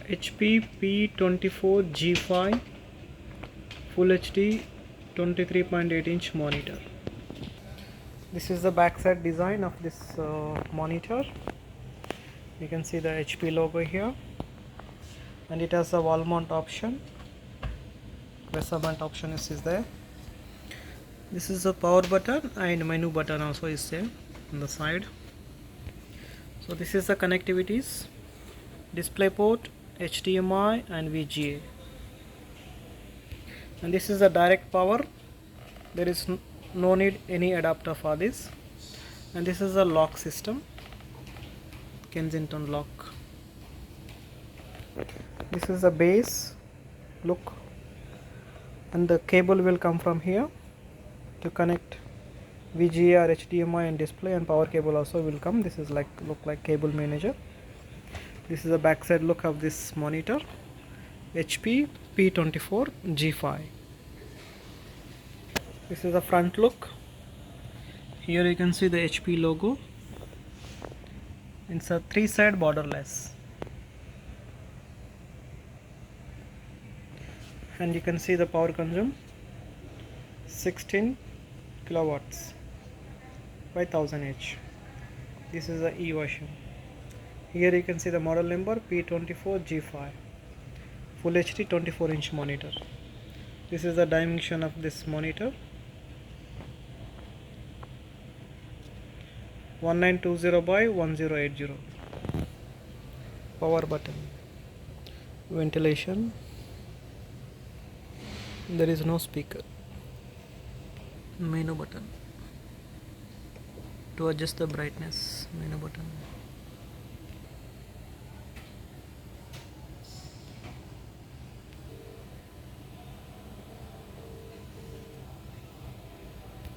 HP P24 G5 Full HD 23.8 inch monitor. This is the backside design of this monitor. You can see the HP logo here, and it has a wall mount option. Dresser mount option is there. This is the power button, and menu button also is there on the side. So this is the connectivities: display port, HDMI and VGA. And this is the direct power. There is no need any adapter for this. And this is a lock system, Kensington lock. This is the base look, and the cable will come from here to connect VGA or HDMI and display, and power cable also will come. This is look like cable manager. This is the backside look of this monitor, HP P24 G5. This is the front look. Here you can see the HP logo. It's a 3-side borderless, and you can see the power consume 16 kilowatts by 1000 H. This is the E version. Here you can see the model number P24 G5 Full HD 24 inch monitor. This is the dimension of this monitor: 1920 by 1080. Power button, ventilation. There is no speaker. Menu button to adjust the brightness. Menu button.